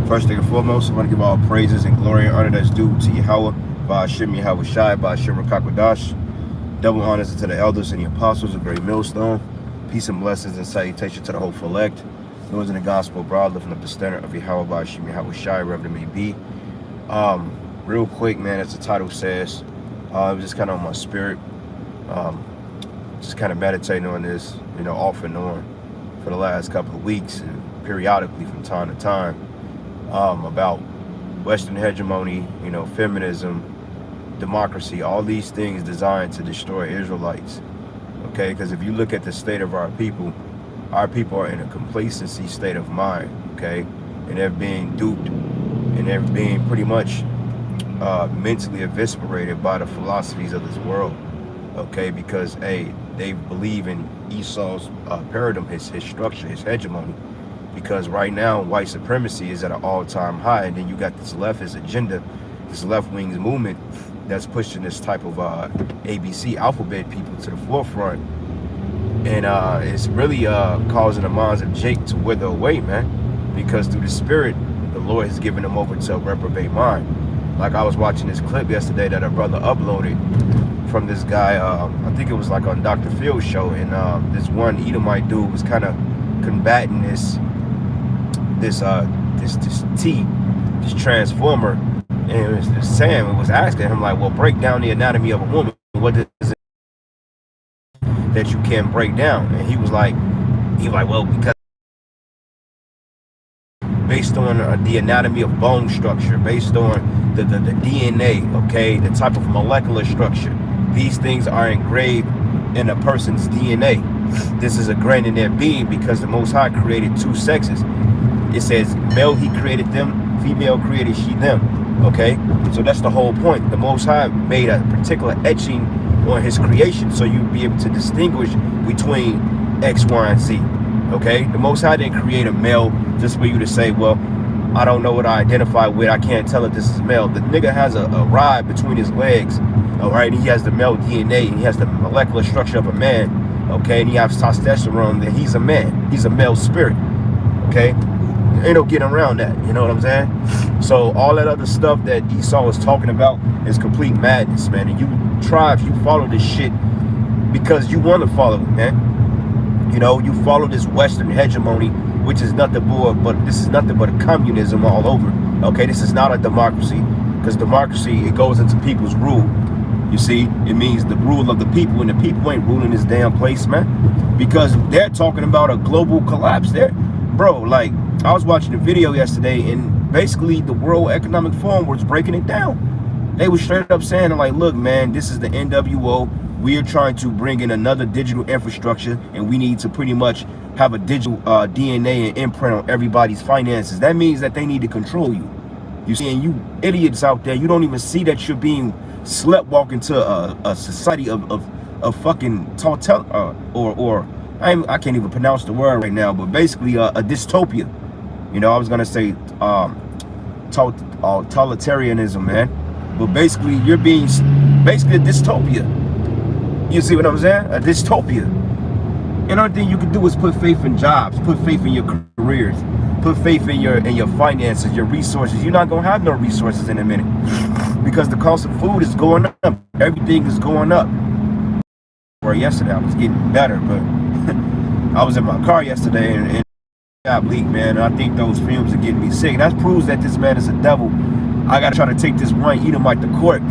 First thing and foremost, I want to give all praises and glory and honor that's due to Yahweh, Ba'ashem Yahweh Shai, Ba'ashem Rakakwadash. Double honors to the elders and the apostles of Great Millstone. Peace and blessings and salutation to the hopeful elect. Those in the gospel abroad, lifting up the standard of Yahweh, Ba'ashem Yahweh Shai, wherever it may be. Real quick, man, as the title says, it was just kind of on my spirit. Just kind of meditating on this, off and on for the last couple of weeks and periodically from time to time. About Western hegemony, feminism, democracy, all these things designed to destroy Israelites. Okay, because if you look at the state of our people are in a complacency state of mind. Okay, and they're being duped and they're being pretty much mentally eviscerated by the philosophies of this world. Okay, because they believe in Esau's paradigm, his structure, his hegemony. Because right now, white supremacy is at an all-time high, and then you got this leftist agenda, this left-wing movement that's pushing this type of ABC alphabet people to the forefront, and it's really causing the minds of Jake to wither away, man. Because through the Spirit, the Lord has given them over to a reprobate mind. Like I was watching this clip yesterday that a brother uploaded from this guy. I think it was like on Dr. Phil's show, and this one Edomite dude was kind of combating this transformer, and it was asking him, like, well, break down the anatomy of a woman. What is it that you can break down? And he was like, well, because based on the anatomy of bone structure, based on the DNA, okay, the type of molecular structure, these things are engraved in a person's DNA. This is ingrained in their being because the Most High created two sexes. It says male he created them, female created she them. Okay, so that's the whole point. The Most High made a particular etching on his creation so you'd be able to distinguish between X, Y, and Z. Okay, the Most High didn't create a male just for you to say, well, I don't know what I identify with, I can't tell if this is male. The nigga has a rod between his legs, all right, and he has the male DNA, and he has the molecular structure of a man, okay, and he has testosterone, then he's a man, he's a male spirit, okay. Ain't no getting around that, you know what I'm saying? So all that other stuff that Esau was talking about is complete madness, man. And you tribes, you follow this shit because you want to follow it, man. You follow this Western hegemony, which is nothing but this is nothing but a communism all over. Okay, this is not a democracy, because democracy, it goes into people's rule. You see, it means the rule of the people, and the people ain't ruling this damn place, man. Because they're talking about a global collapse there. Bro, like, I was watching a video yesterday, and basically the World Economic Forum was breaking it down. They were straight up saying, like, look, man, this is the NWO. We are trying to bring in another digital infrastructure, and we need to pretty much have a digital DNA and imprint on everybody's finances. That means that they need to control you. You see, and you idiots out there, you don't even see that you're being sleptwalked into a society of fucking I can't even pronounce the word right now, but basically a dystopia. I was gonna say totalitarianism, man, but basically you're being basically a dystopia. You see what I'm saying? A dystopia. And the only thing you can do is put faith in jobs, put faith in your careers, put faith in your finances, your resources. You're not gonna have no resources in a minute because the cost of food is going up. Everything is going up. Or yesterday I was getting better, but I was in my car yesterday and it got bleak, man. And I think those fumes are getting me sick. And that proves that this man is a devil. I gotta try to take this one Edomite to court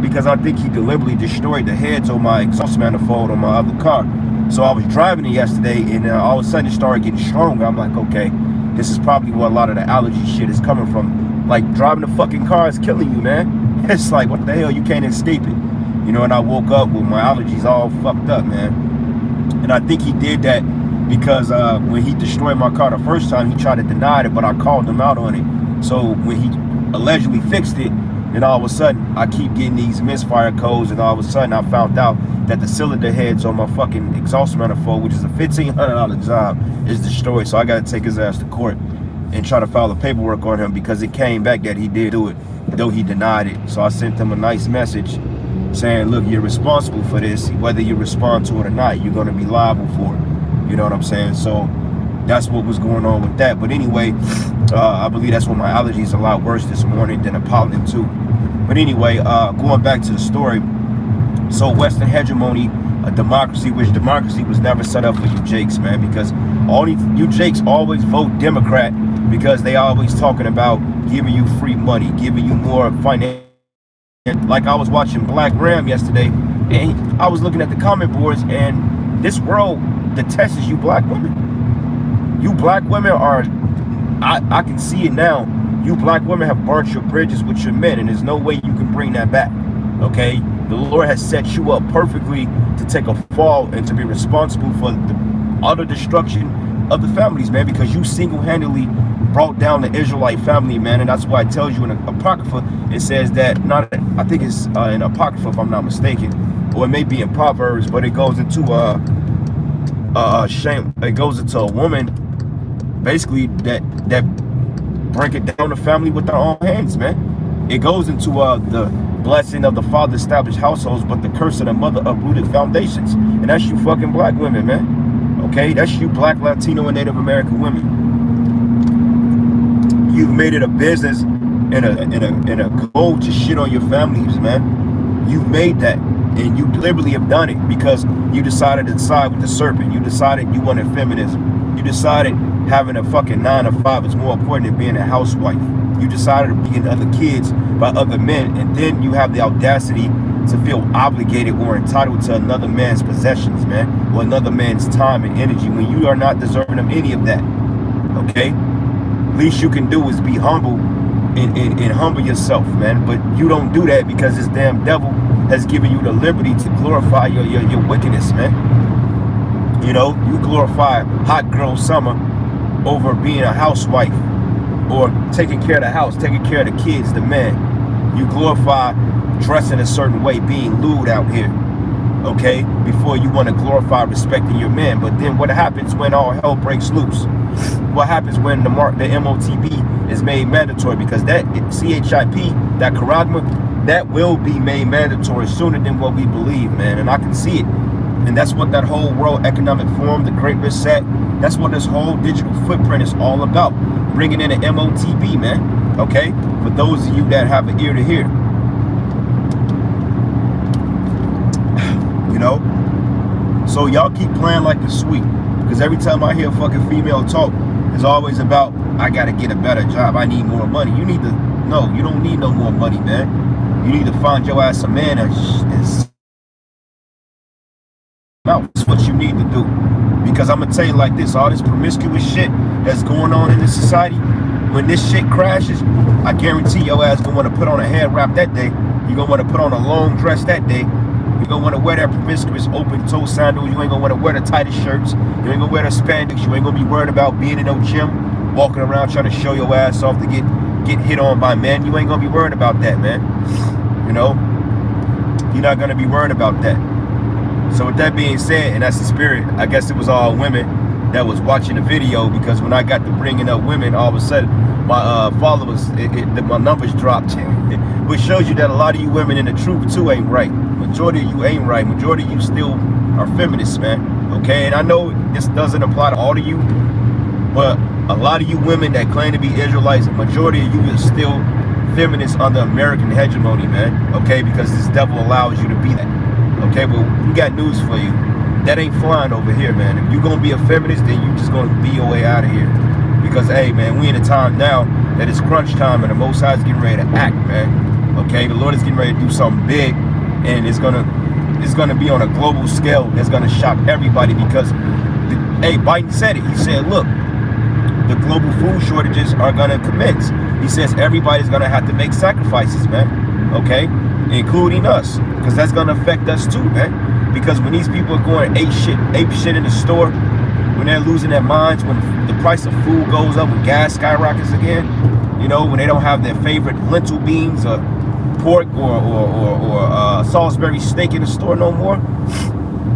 because I think he deliberately destroyed the heads on my exhaust manifold on my other car. So I was driving it yesterday, and all of a sudden it started getting stronger. I'm like, okay, this is probably where a lot of the allergy shit is coming from. Like, driving the fucking car is killing you, man. It's like, what the hell, you can't escape it. And I woke up with my allergies all fucked up, man. And I think he did that because when he destroyed my car the first time, he tried to deny it, but I called him out on it. So when he allegedly fixed it, then all of a sudden I keep getting these misfire codes, and all of a sudden I found out that the cylinder heads on my fucking exhaust manifold, which is a $1,500 job, is destroyed. So I got to take his ass to court and try to file the paperwork on him because it came back that he did do it, though he denied it. So I sent him a nice message saying, look, you're responsible for this. Whether you respond to it or not, you're going to be liable for it. You know what I'm saying? So that's what was going on with that. But anyway, I believe that's why my allergy is a lot worse this morning than a pollen too. But anyway, going back to the story. So Western hegemony, a democracy, which democracy was never set up for you jakes, man, because all you jakes always vote Democrat because they always talking about giving you free money, giving you more finance. Like I was watching Black Ram yesterday, and I was looking at the comment boards, and this world detests you black women. You black women are, I can see it now, you black women have burnt your bridges with your men, and there's no way you can bring that back, okay? The Lord has set you up perfectly to take a fall and to be responsible for the utter destruction of the families, man, because you single-handedly brought down the Israelite family, man. And that's why it tells you in the Apocrypha, it says that, I think it's in Apocrypha if I'm not mistaken, or it may be in Proverbs, but it goes into shame. It goes into a woman basically that break it down the family with their own hands, man. It goes into the blessing of the father established households, but the curse of the mother uprooted foundations. And that's you fucking black women, man. Okay, that's you black, Latino, and Native American women. You've made it a business and a goal to shit on your families, man. You've made that, and you deliberately have done it because you decided to side with the serpent. You decided you wanted feminism. You decided having a fucking 9 to 5 is more important than being a housewife. You decided to be in other kids by other men, and then you have the audacity to feel obligated or entitled to another man's possessions, man, or another man's time and energy when you are not deserving of any of that. Okay? Least you can do is be humble and humble yourself, man. But you don't do that because this damn devil has given you the liberty to glorify your wickedness, man. You know, you glorify hot girl summer over being a housewife or taking care of the house, taking care of the kids, the man. You glorify dressing a certain way, being lewd out here, okay, before you want to glorify respecting your man. But then what happens when all hell breaks loose? What happens when the MOTB is made mandatory? Because that CHIP, that charagma, that will be made mandatory sooner than what we believe, man. And I can see it. And that's what that whole World Economic Forum, the Great Reset, that's what this whole digital footprint is all about. Bringing in an MOTB, man. Okay? For those of you that have an ear to hear. You know? So y'all keep playing like it's sweet. Because every time I hear a fucking female talk, it's always about, I gotta get a better job. I need more money. You need to, no, you don't need no more money, man. You need to find your ass a man and that's what you need to do. Because I'm gonna tell you like this, all this promiscuous shit that's going on in this society, when this shit crashes, I guarantee your ass gonna want to put on a head wrap that day. You're gonna want to put on a long dress that day. You're gonna want to wear that promiscuous open toe sandals. You ain't gonna want to wear the tightest shirts. You ain't gonna wear the spandex. You ain't gonna be worried about being in no gym, walking around trying to show your ass off to get hit on by men. You ain't gonna be worried about that, man. You know, you're not gonna be worried about that. So with that being said, and that's the spirit, I guess it was all women that was watching the video, because when I got to bringing up women, all of a sudden my followers, my numbers dropped. Which shows you that a lot of you women in the truth too ain't right. Majority of you ain't right. Majority of you still are feminists, man. Okay, and I know this doesn't apply to all of you, but a lot of you women that claim to be Israelites, majority of you is still feminists under American hegemony, man. Okay, because this devil allows you to be that. Okay, but we got news for you. That ain't flying over here, man. If you're gonna be a feminist, then you just gonna be your way out of here. Because hey, man, we in a time now that it's crunch time, and the Most High is getting ready to act, man. Okay, the Lord is getting ready to do something big, and it's gonna be on a global scale that's gonna shock everybody. Because hey, Biden said it. He said, look, the global food shortages are gonna commence. He says everybody's gonna have to make sacrifices, man. Okay, including us, because that's gonna affect us too, man. Because when these people are going ape shit in the store, when they're losing their minds, when the price of food goes up, when gas skyrockets again, you know, when they don't have their favorite lentil beans or pork or Salisbury steak in the store no more,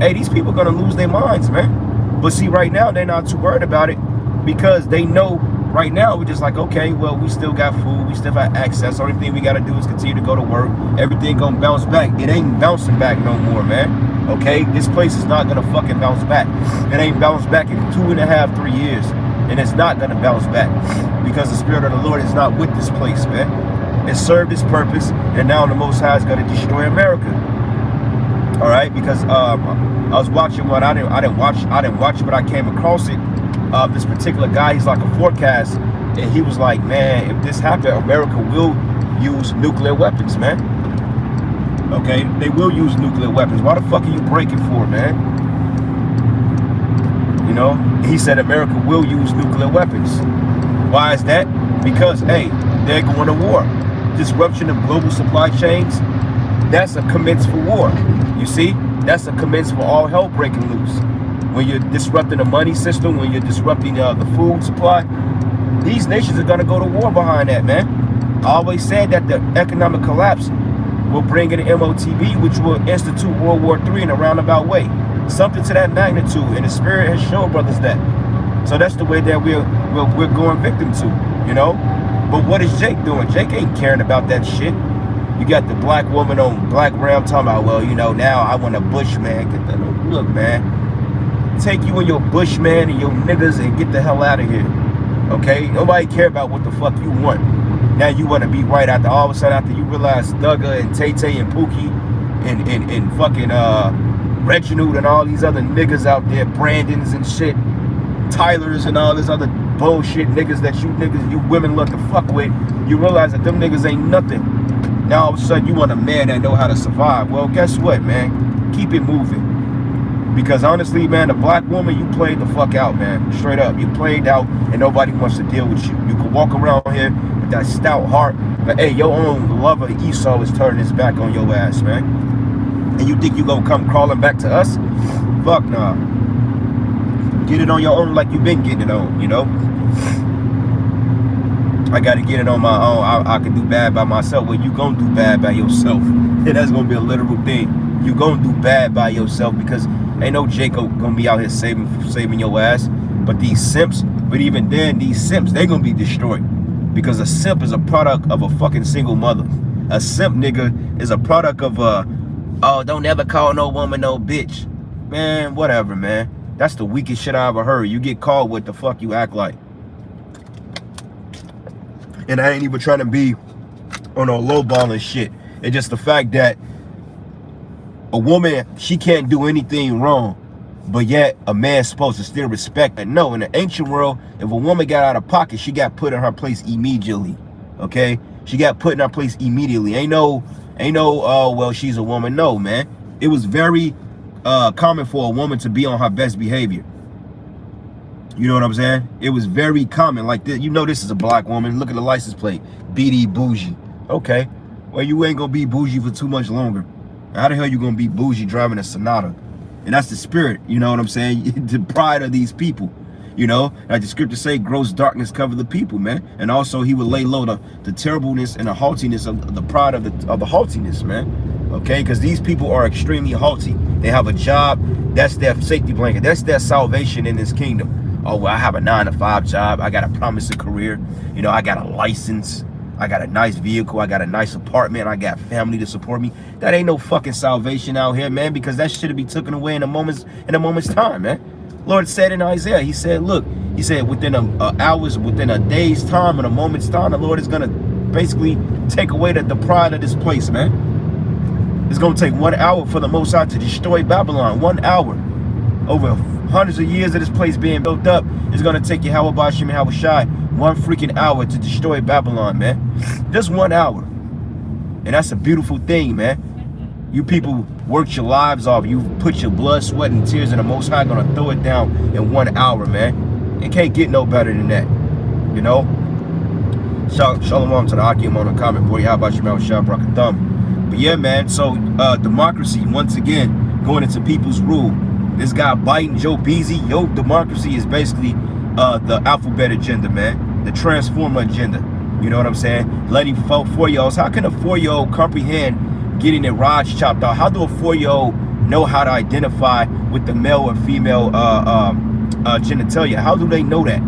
hey, these people are gonna lose their minds, man. But see, right now they're not too worried about it, because they know Right now, we're just like, okay, well, we still got food, we still got access. Only thing we got to do is continue to go to work. Everything gonna bounce back. It ain't bouncing back no more, man. Okay, this place is not gonna fucking bounce back. It ain't bounced back in 2.5, 3 years, and it's not gonna bounce back because the Spirit of the Lord is not with this place, man. It served its purpose, and now the Most High is gonna destroy America. All right, because I was watching one. I didn't watch it, but I came across it. This particular guy, he's like a forecast, and he was like, man, if this happened, America will use nuclear weapons, man. Okay, they will use nuclear weapons. Why the fuck are you breaking for, man? You know, he said America will use nuclear weapons. Why is that? Because, hey, they're going to war. Disruption of global supply chains, that's a commence for war. You see, that's a commence for all hell breaking loose. When you're disrupting the money system, when you're disrupting the food supply, these nations are going to go to war behind that, man. I always said that the economic collapse will bring in the MOTB, which will institute World War III in a roundabout way. Something to that magnitude, and the Spirit has shown brothers that. So that's the way that we're going victim to, you know. But what is Jake doing? Jake ain't caring about that shit. You got the black woman on Black Ram talking about, well, you know, now I want a Bushman. Look, man. Take you and your Bushman and your niggas and get the hell out of here. Okay? Nobody care about what the fuck you want. Now you want to be right after all of a sudden after you realize Thugger and Tay Tay and Pookie and fucking Reginald and all these other niggas out there, Brandons and shit, Tylers and all this other bullshit niggas that you women love to fuck with. You realize that them niggas ain't nothing. Now all of a sudden you want a man that know how to survive. Well, guess what, man? Keep it moving. Because honestly, man, the black woman, you played the fuck out, man. Straight up. You played out and nobody wants to deal with you. You can walk around here with that stout heart, but hey, your own lover Esau is turning his back on your ass, man. And you think you gonna come crawling back to us? Fuck nah. Get it on your own like you've been getting it on, you know? I gotta get it on my own. I can do bad by myself. Well, you gonna do bad by yourself. And that's gonna be a literal thing. You gonna do bad by yourself because ain't no Jacob gonna be out here saving your ass. But these simps, but even then, these simps, they gonna be destroyed. Because a simp is a product of a fucking single mother. A simp nigga is a product of oh, don't ever call no woman no bitch. Man, whatever, man. That's the weakest shit I ever heard. You get called what the fuck you act like. And I ain't even trying to be on no lowballing shit. It's just the fact that a woman, she can't do anything wrong, but yet a man's supposed to still respect her. No, in the ancient world, if a woman got out of pocket, she got put in her place immediately. Okay? She got put in her place immediately. Ain't no, oh, well, she's a woman. No, man. It was very common for a woman to be on her best behavior. You know what I'm saying? It was very common. Like this, you know, this is a black woman. Look at the license plate. BD bougie. Okay. Well, you ain't gonna be bougie for too much longer. How the hell you gonna be bougie driving a Sonata? And that's the spirit, you know what I'm saying? The pride of these people, you know? Like the scriptures say, gross darkness cover the people, man. And also he would lay low the terribleness and the haughtiness of the pride of the haughtiness, man. Okay, because these people are extremely haughty. They have a job, that's their safety blanket, that's their salvation in this kingdom. Oh, well, I have a 9-to-5 job, I got a promising career, you know, I got a license, I got a nice vehicle, I got a nice apartment, I got family to support me. That ain't no fucking salvation out here, man, because that shit'll be taken away in a moment's time, man. Lord said in Isaiah, he said, look, he said within within a day's time, in a moment's time, the Lord is gonna basically take away the pride of this place, man. It's gonna take 1 hour for the Most High to destroy Babylon. 1 hour. Over hundreds of years of this place being built up, it's gonna take you Yahweh Bashim and Yahweh Shai 1 freaking hour to destroy Babylon, man. Just 1 hour. And that's a beautiful thing, man. You people worked your lives off. You put your blood, sweat, and tears, and the Most High gonna throw it down in 1 hour, man. It can't get no better than that, you know? Shalom to the Akim on the comment, boy. How about you, man? Shah Brakathum. But yeah, man, so democracy, once again, going into people's rule. This guy Biden, Joe Beasy, yo, democracy is basically the alphabet agenda, man. The transformer agenda. You know what I'm saying? Letting 4-year-olds, how can a 4-year-old comprehend getting their rods chopped off? How do a 4-year-old know how to identify with the male or female genitalia? How do they know that?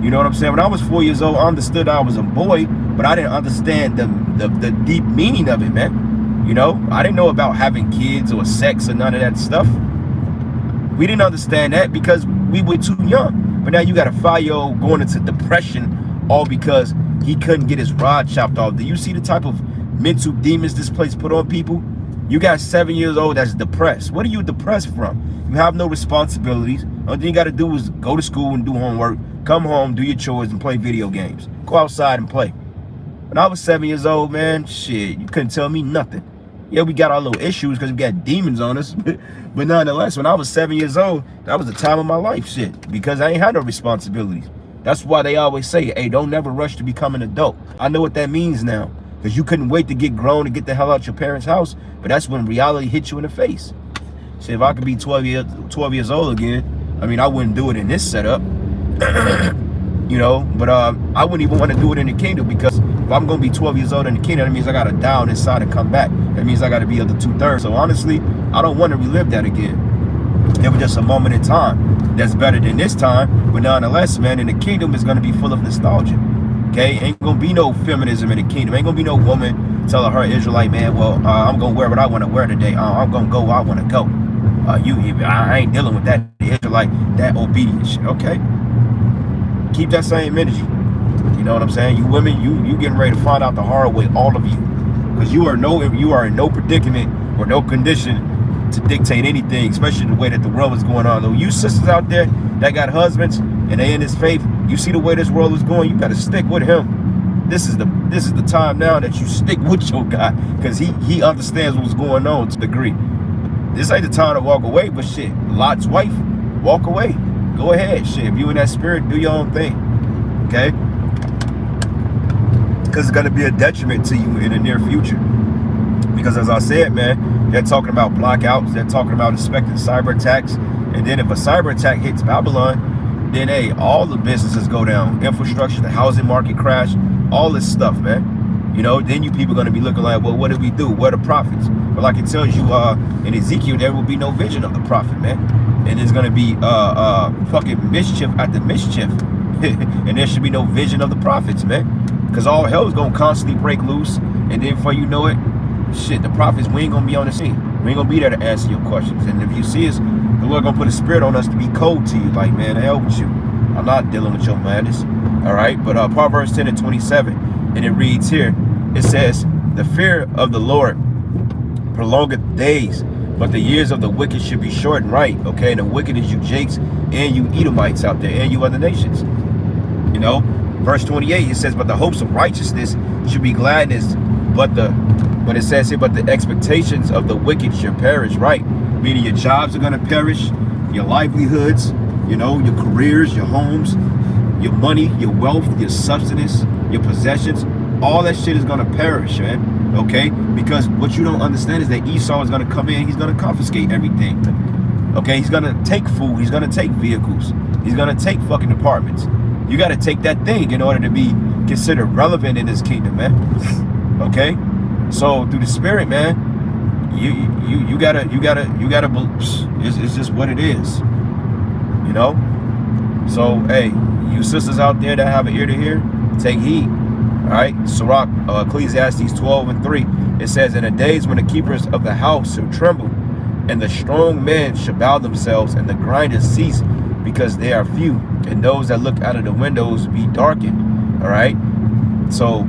You know what I'm saying? When I was 4 years old, I understood I was a boy, but I didn't understand the deep meaning of it, man. You know, I didn't know about having kids or sex or none of that stuff. We didn't understand that because we were too young. But now you got a 5-year-old going into depression all because he couldn't get his rod chopped off. Do you see the type of mental demons this place put on people? You got 7 years old that's depressed. What are you depressed from? You have no responsibilities. All you got to do is go to school and do homework, come home, do your chores, and play video games. Go outside and play. When I was 7 years old, man, shit, you couldn't tell me nothing. Yeah, we got our little issues because we got demons on us. But nonetheless, when I was 7 years old, that was the time of my life, shit, because I ain't had no responsibilities. That's why they always say, hey, don't never rush to become an adult. I know what that means now, because you couldn't wait to get grown and get the hell out your parents' house. But that's when reality hit you in the face. See, if I could be 12 years old again, I mean, I wouldn't do it in this setup. You know, but I wouldn't even want to do it in the kingdom, because if I'm going to be 12 years old in the kingdom, that means I got to die on this side and come back. That means I got to be of the 2/3. So honestly, I don't want to relive that again. It was just a moment in time that's better than this time. But nonetheless, man, in the kingdom is going to be full of nostalgia. Okay, ain't going to be no feminism in the kingdom. Ain't going to be no woman telling her Israelite man, well, I'm going to wear what I want to wear today. I'm going to go where I want to go. I ain't dealing with that Israelite, that obedient shit. Okay, keep that same energy. You know what I'm saying? You women, you getting ready to find out the hard way, all of you, because you are in no predicament or no condition to dictate anything, especially the way that the world is going on. Though you sisters out there that got husbands and they in this faith, you see the way this world is going, you better stick with him. This is the time now that you stick with your guy, because he understands what's going on to a degree. This ain't the time to walk away, but shit, Lot's wife, walk away. Go ahead, shit. If you in that spirit, do your own thing. Okay? Because it's gonna be a detriment to you in the near future. Because as I said, man, they're talking about blackouts, they're talking about expecting cyber attacks, and then if a cyber attack hits Babylon, then hey, all the businesses go down. Infrastructure, the housing market crash, all this stuff, man. You know, then you people gonna be looking like, well, what did we do? Where are the prophets? But like it tells you in Ezekiel, there will be no vision of the prophet, man. And there's gonna be fucking mischief at the mischief. And there should be no vision of the prophets, man. Because all hell is gonna constantly break loose. And then before you know it, shit, the prophets, we ain't gonna be on the scene. We ain't gonna be there to answer your questions. And if you see us, the Lord gonna put a spirit on us to be cold to you. Like, man, hell with you. I'm not dealing with your madness. All right. But Proverbs 10 and 27. And it reads here, it says, the fear of the Lord prolongeth days, but the years of the wicked should be shortened, right? Okay, and the wicked is you Jakes and you Edomites out there and you other nations. You know, verse 28, it says, but the hopes of righteousness should be gladness, but it says here, but the expectations of the wicked shall perish, right? Meaning your jobs are going to perish, your livelihoods, you know, your careers, your homes, your money, your wealth, your substance, your possessions, all that shit is gonna perish, man. Okay? Because what you don't understand is that Esau is gonna come in, he's gonna confiscate everything. Okay, he's gonna take food, he's gonna take vehicles, he's gonna take fucking apartments. You gotta take that thing in order to be considered relevant in this kingdom, man. Okay? So through the spirit, man, you gotta it's just what it is. You know? So hey, you sisters out there that have an ear to hear, take heed. All right, Sirach, Ecclesiastes 12 and 3. It says, in the days when the keepers of the house shall tremble, and the strong men shall bow themselves, and the grinders cease, because they are few, and those that look out of the windows be darkened. All right, so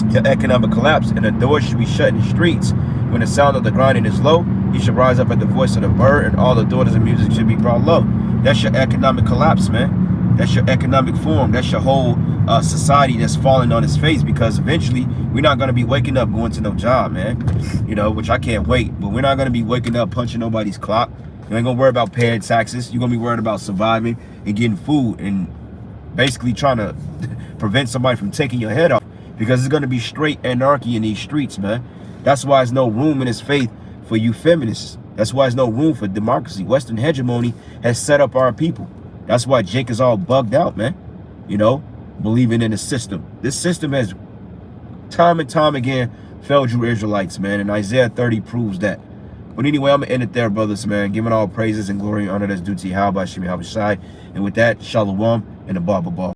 your economic collapse, and the doors should be shut in the streets. When the sound of the grinding is low, you should rise up at the voice of the bird, and all the daughters of music should be brought low. That's your economic collapse, man. That's your economic form. That's your whole society that's falling on its face, because eventually we're not going to be waking up going to no job, man. You know, which I can't wait. But we're not going to be waking up punching nobody's clock. You ain't going to worry about paying taxes. You're going to be worried about surviving and getting food and basically trying to prevent somebody from taking your head off, because it's going to be straight anarchy in these streets, man. That's why there's no room in this faith for you feminists. That's why there's no room for democracy. Western hegemony has set up our people. That's why Jake is all bugged out, man. You know, believing in the system. This system has time and time again failed you Israelites, man. And Isaiah 30 proves that. But anyway, I'm going to end it there, brothers, man. Giving all praises and glory and honor that's due to Yahweh, Shemi Habashai. And with that, Shalom and the Baba.